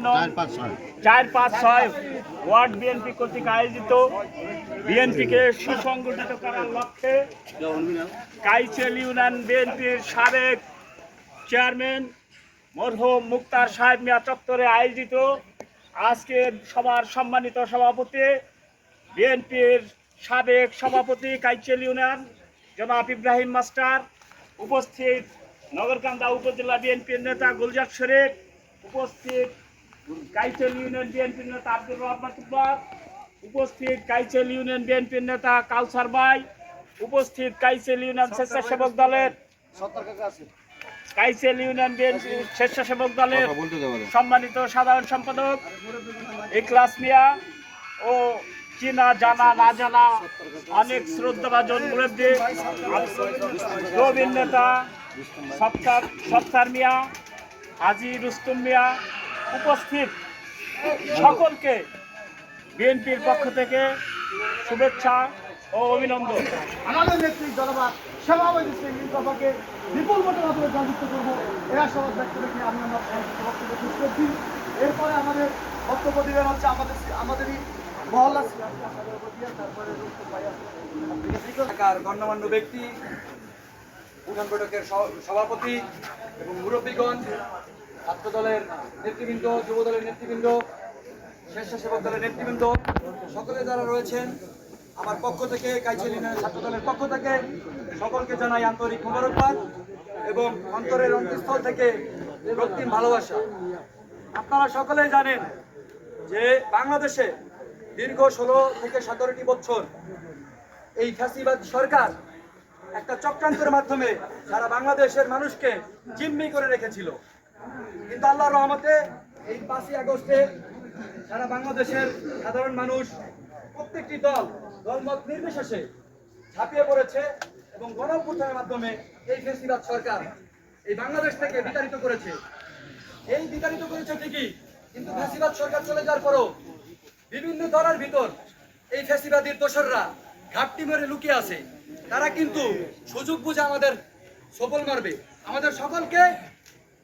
নং 4-5-6 word BNP কর্তৃক আয়োজিত বিএনপিকে সুসংগঠিত করার লক্ষ্যে কাইচেল ইউনিয়ন বিএনপির সাবেক চেয়ারম্যান মরহুম মুক্তার সাহেব মিয়া চত্বরে আয়োজিত আজকের সভার সম্মানিত সভাপতি বিএনপির সাবেক সভাপতি কাইচেল ইউনিয়ন জনাব ইব্রাহিম মাস্টার, উপস্থিত নগরকান্দা উপজেলা বিএনপির নেতা গুলজার শরীফ, উপস্থিত কাইচেল ইউনিয়ন বিএনপির নেতা আব্দুর রহমান তুব্বার, উপস্থিত কাইচেল ইউনিয়ন বিএনপির নেতা কাউসার ভাই, উপস্থিত কাইচেল ইউনিয়ন স্বেচ্ছাসেবক দলের কাইচেল ইউনিয়ন বিএনপি স্বেচ্ছাসেবক দলের সম্মানিত সাধারণ সম্পাদক ইখলাস মিয়া ও চিনা জানা না জানা অনেক শ্রদ্ধাভাজন মুরব্বী প্রবীণ নেতা সত্তার মিয়া, হাজী রুস্তম মিয়া, উপস্থিত সকলকে বিএনপির পক্ষ থেকে শুভেচ্ছা ও অভিনন্দন। আমাদের নেত্রী জনতা সেবাবাদী শ্রেণীর কথাকে বিপুল ভোটের মাধ্যমে জয়যুক্ত করবো এরা সবাই ব্যক্ত রেখে আমি আমার বক্তব্য শেষ করছি। এরপরে আমাদের বক্তব্য দিবেন হচ্ছে আমাদেরই মহল্লা গণ্যমান্য ব্যক্তি, উঠান বৈঠকের সভাপতি এবং মুরব্বীগণ, ছাত্র দলের নেতৃবৃন্দ, যুব দলের নেতৃবৃন্দ, স্বেচ্ছাসেবক দলের নেতৃবৃন্দ, সকলে যারা রয়েছেন আমার পক্ষ থেকে, কাইচেল ইউনিয়নের ছাত্র দলের পক্ষ থেকে সকলকে জানাই আন্তরিক মোবারকবাদ এবং অন্তরের অন্তঃস্থল থেকে রক্তিম ভালোবাসা। আপনারা সকলেই জানেন যে বাংলাদেশে দীর্ঘ 16 থেকে 17টি বছর এই ফ্যাসিবাদ সরকার একটা চক্রান্তের মাধ্যমে সারা বাংলাদেশের মানুষকে জিম্মি করে রেখেছিল। কিন্তু আল্লাহর রহমতে এই 5ই আগস্টে সারা বাংলাদেশের সাধারণ মানুষ, প্রত্যেকটি দলমত নির্বিশেষে ঝাঁপিয়ে পড়েছে এবং গণঅভ্যুত্থানের মাধ্যমে এই ফ্যাসিবাদ সরকার এই বাংলাদেশ থেকে বিতাড়িত করেছে। এই বিতাড়িত করেছে ঠিকই, কিন্তু ফ্যাসিবাদ সরকার চলে যাওয়ার পরও বিভিন্ন দলের ভিতর এই ফ্যাসিবাদীর দোসররা ঘাপটি মেরে লুকিয়ে আছে। তারা কিন্তু সুযোগ বুঝে আমাদের সফল মারবে। আমাদের সকলকে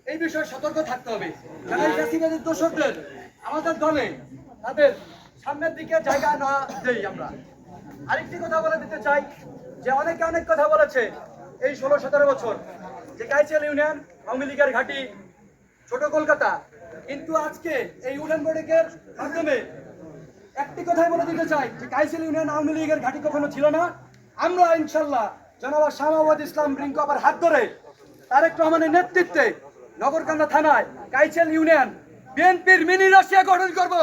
এই বিষয়ে সতর্ক থাকতে হবে। কারণ এই ফ্যাসিবাদীর দোসরদের আমাদের দলে তাদের সামনের দিকে জায়গা না দেই। আমরা আরেকটি কথা বলে দিতে চাই যে অনেকে অনেক কথা বলেছে এই 16-17 বছর যে কাইচেল ইউনিয়ন আওয়ামী লীগের ঘাঁটি, ছোট কলকাতা। কিন্তু আজকে এই উঠান বৈঠকের মাধ্যমে একটি কথাই বলে দিতে চাই যে কাইচেল ইউনিয়ন আওয়ামী লীগের ঘাঁটি কখনো ছিল না। আমরা ইনশাল্লাহ জনাব শামাওয়াত ইসলাম রিঙ্কু আপার হাত ধরে তারেক রহমানের নেতৃত্বে নগরকান্দা থানায় কাইচেল ইউনিয়ন বিএনপির মিনি রাশিয়া গঠন করবো।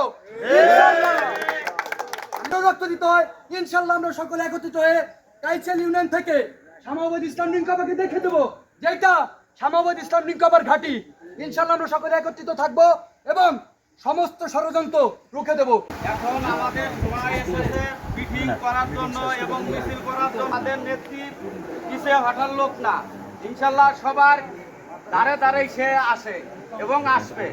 রক্ত দিতে হয় ইনশাল্লাহ। আমরা সকলে একত্রিত হয়ে কাইচেল ইউনিয়ন থেকে শামাওয়াত ইসলাম রিঙ্কু আপাকে দেখে দেবো যেটা শামাওয়াত ইসলাম রিঙ্কু আপার ঘাঁটি। ইনশাল্লাহ আমরা সকলে একত্রিত থাকবো এবং সমস্ত ষড়যন্ত্র রুখে দেব। এখন আমাদের সবাই এসেছে মিটিং করার জন্য এবং মিছিল করার জন্য। আমাদের নেত্রী পিছিয়ে হঠাৎ লোক না, ইনশাল্লাহ সবার দ্বারে দ্বারে সে আসে এবং আসবে।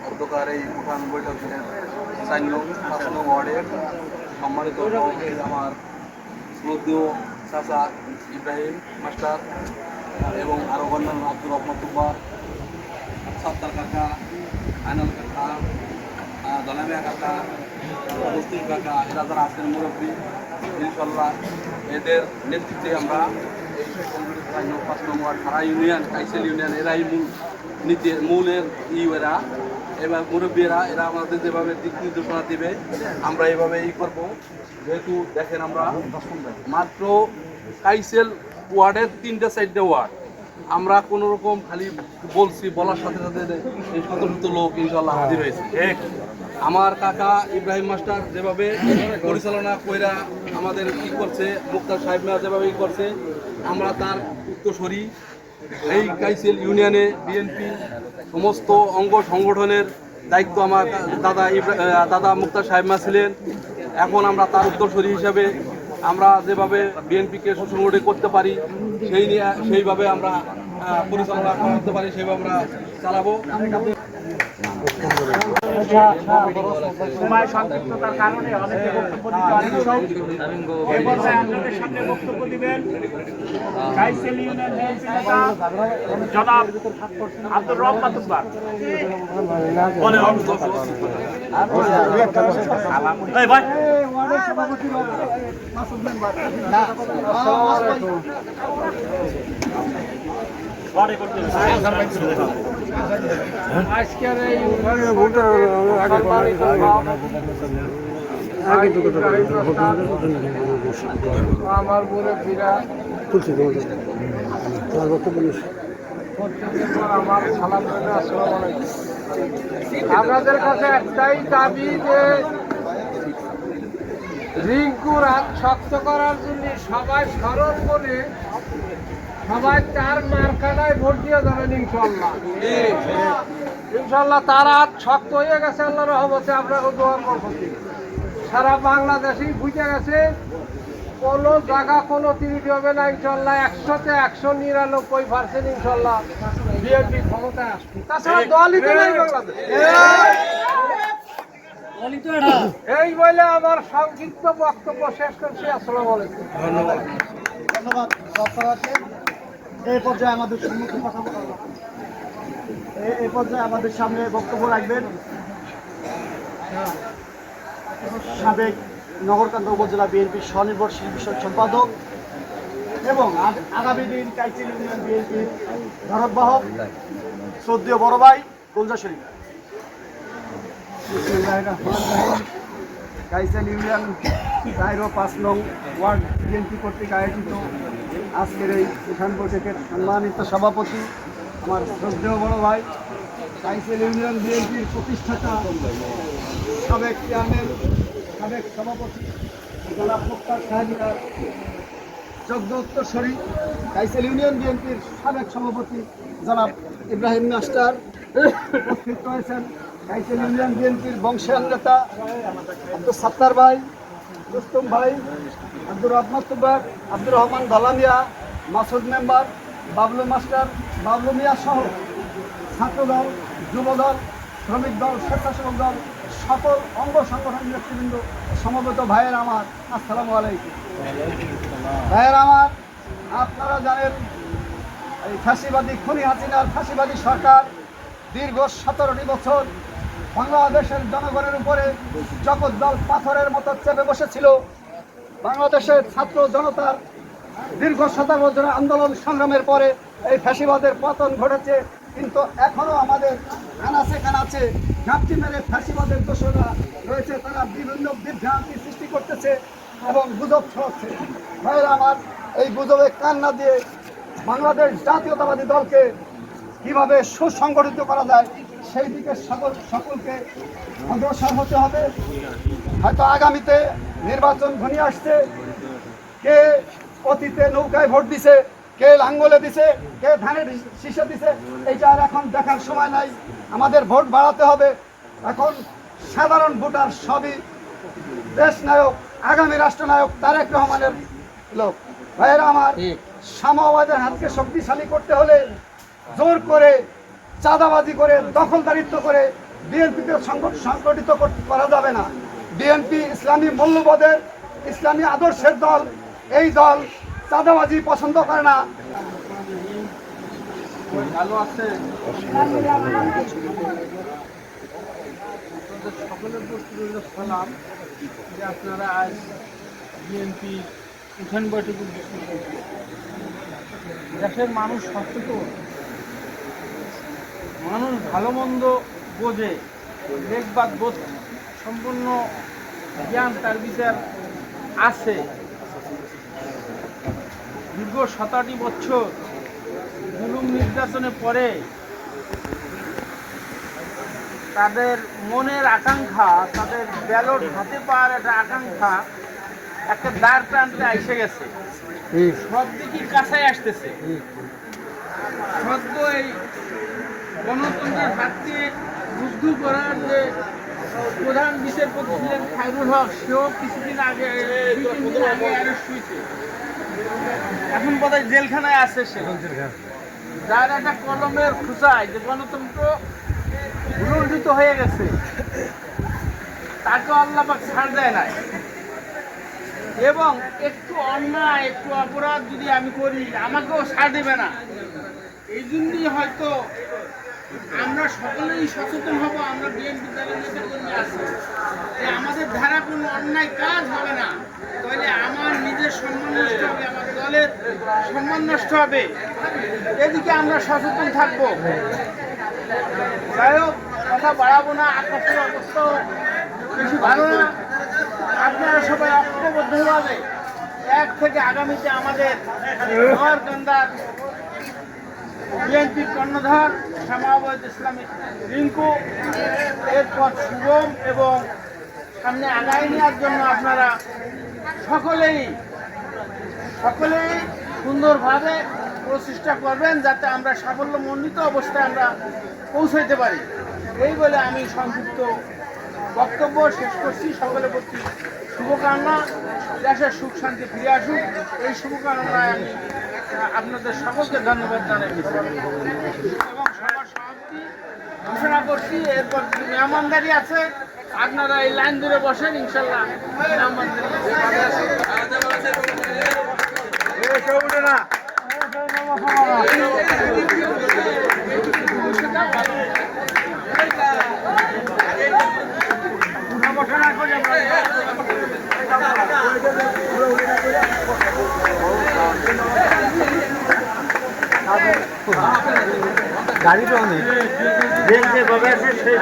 অধ্যকার এই উঠান বৈঠকের 4 নং 5 নং ওয়ার্ডের সম্মানিত আমার শ্রদ্ধেয় চাচা ইব্রাহিম মাস্টার এবং আরও অন্যান্য আব্দুর রহমান তুব্বার, সত্তার কাকা, আইনাল কাকা, দলামিয়া কাকা, মুস্তিক কাকা, এরা যারা আছেন মুরব্বী, ইনশাল্লাহ এদের নেতৃত্বে আমরা এই 5 নং ওয়ার্ড সারা ইউনিয়ন, কাইচেল ইউনিয়ন, এরাই মূলের এরা এবার মুরব্বীরা, এরা আমাদের যেভাবে দিক নির্দেশনা দেবে আমরা এইভাবে করবো। যেহেতু দেখেন আমরা মাত্র কাইচেল ওয়ার্ডের 3-4 ওয়ার্ড, আমরা কোনো রকম খালি বলছি, বলার সাথে সাথে এই শত লোক ইনশাল্লাহ হাজির হয়েছে। আমার কাকা ইব্রাহিম মাস্টার যেভাবে পরিচালনা কইরা আমাদের করছে, মুক্তার সাহেব মিয়া যেভাবে করছে, আমরা তার উত্তরসূরি। এই কাইচেল ইউনিয়নে বিএনপি সমস্ত অঙ্গ সংগঠনের দায়িত্ব আমার দাদা মুক্তার সাহেব মিয়া ছিলেন। এখন আমরা তার উত্তরসূরি হিসাবে আমরা যেভাবে বিএনপিকে সুসংগঠিত করতে পারি সেইভাবে আমরা পরিচালনা করতে পারি, সেইভাবে আমরা চালাবো। সময় সংক্ষিপ্ততার কারণে অনেকে বক্তব্য দিতে অনিচ্ছুক। এই পর্যায়ে আপনাদের সামনে বক্তব্য দিবেন কাইসেল ইউনিয়ন বিএনপি নেতা জনাব আব্দুর রব মাতুব্বার। আজকের এই আমার মুরব্বীরা আমার সালাম জানাই, আসসালামু আলাইকুম। আপনাদের কাছে একটাই দাবি যে রিঙ্কুর হাত শক্ত করার জন্য সবাই স্মরণ করে সবাই তার মার্কাটায় ভোট দিয়ে যাবেন ইনশাল্লাহ। ইনশাল্লাহ তার হাত শক্ত হয়ে গেছে আল্লাহর রহমতে, আপনাকে দোয়া করছি। সারা বাংলাদেশেই বুঝে গেছে কোনো জায়গা কোনো ত্রুটি হবে না ইনশাল্লাহ। 100-তে 199% ইনশাল্লাহ বিএনপি ক্ষমতায় আসবে। তাছাড়া দলই তো নাই বাংলাদেশ। এই বলে আমার সংক্ষিপ্ত বক্তব্য শেষ করছি। আসসালামু আলাইকুম। ধন্যবাদ সবাইকে। এই পর্যায়ে আমাদের সম্মুখে কথা বলা এই পর্যায়ে আমাদের সামনে বক্তব্য রাখবেন সাবেক নগরকান্দা উপজেলা বিএনপির স্বনির্ভরশীল বিষয়ক সম্পাদক এবং আগামী দিন কাইসেল ইউনিয়ন বিএনপির ধারকবাহক শ্রদ্ধেয় বড় ভাই গুলজা শরীফ। কাইসেল ইউনিয়ন 4 ও 5 নং ওয়ার্ড বিএনপি কর্তৃক আয়োজিত আজকের এই উঠান বৈঠকের সম্মানিত সভাপতি আমার শ্রদ্ধেয় বড় ভাই কাইসেল ইউনিয়ন বিএনপির প্রতিষ্ঠাতা সাবেক চেয়ারম্যান সাবেক সভাপতি জনাব মুক্তার শাহজিয়ার যোগ্য উত্তরসূরি কাইসেল ইউনিয়ন বিএনপির সাবেক সভাপতি জনাব ইব্রাহিম মাস্টার উপস্থিত রয়েছেন। কাইসেল ইউনিয়ন বিএনপির বংশীয় নেতা আব্দুল সাত্তার ভাই, রুস্তম ভাই, আব্দুর রহমান তুব্বার, আব্দুর রহমান দালামিয়া, মাসুদ মেম্বার, বাবলু মাস্টার, বাবলু মিয়া সহ ছাত্রদল, যুবদল, শ্রমিক দল, স্বেচ্ছাসেবক দল, সকল অঙ্গ সংগঠন নেতৃবৃন্দ, সমবেত ভাইয়ের আমার, আসসালামু আলাইকুম। ভাইয়ের আমার, আপনারা জানেন এই ফাঁসিবাদী খুনি হাসিনার ফাঁসিবাদী সরকার দীর্ঘ 17টি বছর বাংলাদেশের জনগণের উপরে জগদ্দল পাথরের মতো চেপে বসেছিল। বাংলাদেশের ছাত্র জনতার দীর্ঘ 17 বছরের আন্দোলন সংগ্রামের পরে এই ফ্যাসিবাদের পতন ঘটেছে, কিন্তু এখনও আমাদের কানাচে কানাচে ঘাপটি মেরে ফ্যাসিবাদের দোষরা রয়েছে। তারা বিভিন্ন বিভ্রান্তি সৃষ্টি করতেছে এবং গুজব ছড়াচ্ছে। ভাইরা আমার, এই গুজবে কান না দিয়ে বাংলাদেশ জাতীয়তাবাদী দলকে কিভাবে সুসংগঠিত করা যায় সেই দিকে সকলকে অগ্রসর হতে হবে। হয়তো আগামীতে নির্বাচন ঘনিয়ে আসছে, কে অতীতে নৌকায় ভোট দিছে, কে লাঙ্গলে দিছে, কে ধানের শীষে দিছে, এইটা আর এখন দেখার সময় নাই। আমাদের ভোট বাড়াতে হবে। এখন সাধারণ ভোটার সবই দেশ নায়ক, আগামী রাষ্ট্রনায়ক তারেক রহমানের লোক। ভাইয়েরা আমার, সাম্যবাদের হাতকে শক্তিশালী করতে হলে জোর করে, চাঁদাবাজি করে, দখলদারিত্ব করে বিএনপিকে সংগঠিত করা যাবে না। বিএনপি ইসলামী মূল্যবোধের, ইসলামী আদর্শের দল। এই দল চাঁদাবাজি পছন্দ করে না। সকলের প্রতি সালাম যে আপনারা আজ বিএনপি উঠান বৈঠকে দেশের মানুষ সচেতন, মানুষ ভালো মন্দ বোঝে, লেখবাদ বোধ সম্পূর্ণ জ্ঞান তার বিচার আছে। দীর্ঘ 17টি বছর জুলুম নির্যাতনে পরে তাদের মনের আকাঙ্ক্ষা, তাদের ব্যালট হাতে পাওয়ার একটা আকাঙ্ক্ষা একটা দ্বার প্রান্তে এসে গেছে, সব দিকেই কাছায় আসতেছে। সদ্য এই গণতন্ত্রের হাতকে রুদ্ধ করার যে প্রধান বিচারপতি ছিলেন খায়রুল হক, সেও কিছুদিন আগে, 2-3 দিন আগে অ্যারেস্ট হয়েছে। এখন বোধহয় জেলখানায় আছে সে। যার একটা কলমের খুঁচায় যে গণতন্ত্র ভুলুণ্ঠিত হয়ে গেছে, তাকে আল্লাহ পাক ছাড় দেয় নাই। এবং একটু অন্যায় একটু অপরাধ যদি আমি করি আমাকেও ছাড় দেবে না। এই জন্যই হয়তো আমরা সকলেই সচেতন হব, আমরা বিএনপি দলের নেতাকর্মী আছি, যে আমাদের ধারা কোনো অন্যায় কাজ হবে না, তাহলে আমার নিজের সম্মান নষ্ট হবে, আমার দলের সম্মান নষ্ট হবে। এদিকে আমরা সচেতন থাকবো। যাই হোক, কথা বাড়াবো না, আকাশের অবস্থা বেশি ভালো না। আপনারা সবাই ঐক্যবদ্ধভাবে এক থেকে আগামীতে আমাদের নোয়ারকান্দার বিএনপির কর্ণধার জামায়াত ইসলামী রিঙ্কু, এরপর শুভম এবং সামনে আগায় নেওয়ার জন্য আপনারা সকলেই সুন্দরভাবে প্রচেষ্টা করবেন, যাতে আমরা সাফল্যমণ্ডিত অবস্থায় আমরা পৌঁছাইতে পারি। এই বলে আমি সংক্ষিপ্ত বক্তব্য শেষ করছি। সকলের প্রতি শুভকামনা, দেশের সুখ শান্তি ফিরে আসুক, এই শুভকামনায় আমি আপনাদের সকলকে ধন্যবাদ জানাই এবং সবার সমাপ্তি ঘোষণা করছি। এরপর মেহমানদারি আছে, আপনারা এই লাইন ধরে বসেন, ইনশাল্লাহ গাড়ি তো অনেক যেভাবে আছে সেই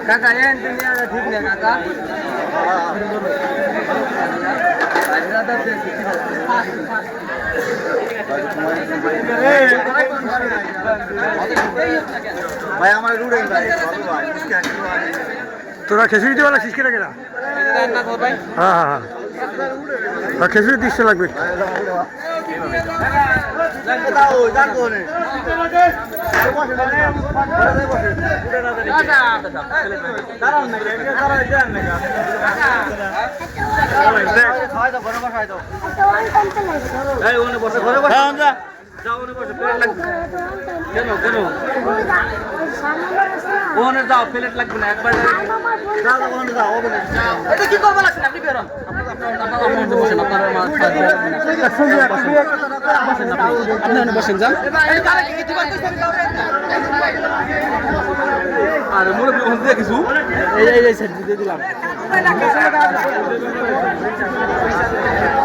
কাকা ঠিক নেই কাকা ভাই আমার রুড়ে ভাই তোরা খেসুড়ি দেওয়া লাগছিস কেনা কেনা? হ্যাঁ হ্যাঁ হ্যাঁ, খেসুড়ি দিচ্ছে লাগবে। ওখানে যাও, প্লেট লাগবে না, একবার এটা কি করবো লাগছে আপনি বেরোন, আপনি বসেন যান। আর মুরব্বী ওখান দিয়ে কিছু এই সাইড দিয়ে দিলাম।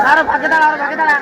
আরো ভাগে দাঁড়া, আরো ভাগে দাঁড়া।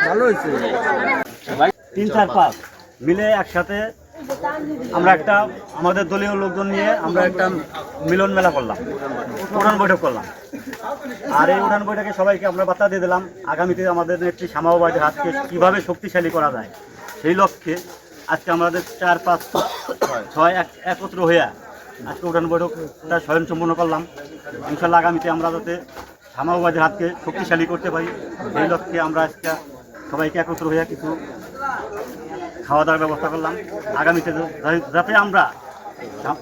ভালো হয়েছে 3 4 5 মিলে একসাথে আমরা একটা আমাদের দলীয় লোকজন নিয়ে আমরা একটা মিলন মেলা করলাম, উড়ান বৈঠক করলাম। আর এই উড়ান বৈঠকে সবাইকে আমরা বার্তা দিয়ে দিলাম আগামীতে আমাদের নেত্রী শ্যামাবাবুর হাতকে কীভাবে শক্তিশালী করা যায়, সেই লক্ষ্যে আজকে আমাদের 4, 5, 6 একত্র হয়ে আজকে উড়ান বৈঠকটা স্বয়ংসম্পন্ন করলাম। ইনশাল্লাহ আগামীতে আমরা যাতে শ্যামাবাবুর হাতকে শক্তিশালী করতে পারি, সেই লক্ষ্যে আমরা আজকে সবাইকে একত্র হয়ে কিছু খাওয়া দাওয়ার ব্যবস্থা করলাম। আগামীতে যাতে আমরা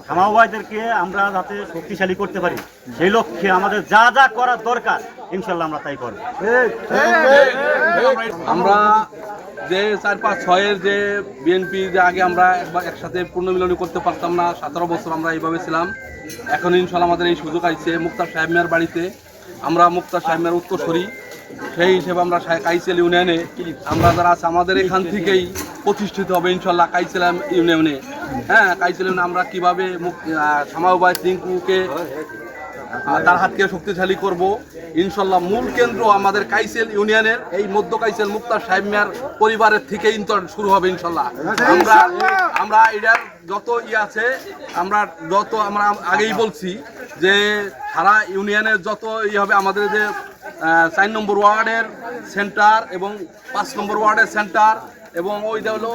শ্যামাবাবুদেরকে আমরা যাতে শক্তিশালী করতে পারি, সেই লক্ষ্যে আমাদের যা যা করার দরকার ইনশাল্লাহ আমরা তাই করব। আমরা যে 4, 5, 6 যে বিএনপি যে আগে আমরা একসাথে পুনর্মিলনী করতে পারতাম না, 17 বছর আমরা এইভাবে ছিলাম। এখন ইনশাল্লাহ আমাদের এই সুযোগ আইছে মুক্তার সাহেব মিয়ার বাড়িতে। আমরা মুক্তার সাহেব মিয়ার উত্তরসূরি, সেই হিসেবে আমরা কাইসেল ইউনিয়নে আমরা যারা আছে আমাদের এখান থেকেই প্রতিষ্ঠিত হবে ইনশাল্লাহ কাইসেল ইউনিয়নে। হ্যাঁ, কাইসেল ইউনিয়নে আমরা কীভাবে শ্যামাবাবু টিঙ্কুকে তার হাতকে শক্তিশালী করব ইনশাল্লাহ। মূল কেন্দ্র আমাদের কাইসেল ইউনিয়নের এই মধ্য কাইসেল মুক্তার সাহেব মিয়ার পরিবারের থেকেই শুরু হবে ইনশাল্লাহ। আমরা এটার যত আছে আমরা আগেই বলছি যে সারা ইউনিয়নের যত হবে আমাদের যে 4 নম্বর ওয়ার্ডের সেন্টার এবং 5 নম্বর ওয়ার্ডের সেন্টার এবং ওইটা হলো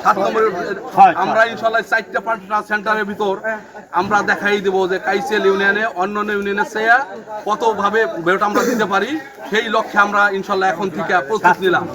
7 নম্বর, আমরা ইনশাল্লাহ 4টা 5টা সেন্টারের ভিতর আমরা দেখাই দেবো যে কাইসেল ইউনিয়নে অন্য ইউনিয়নের চেয়ে কতভাবে বেরোটা আমরা দিতে পারি, সেই লক্ষ্যে আমরা ইনশাল্লাহ এখন থেকে প্রস্তুত নিলাম।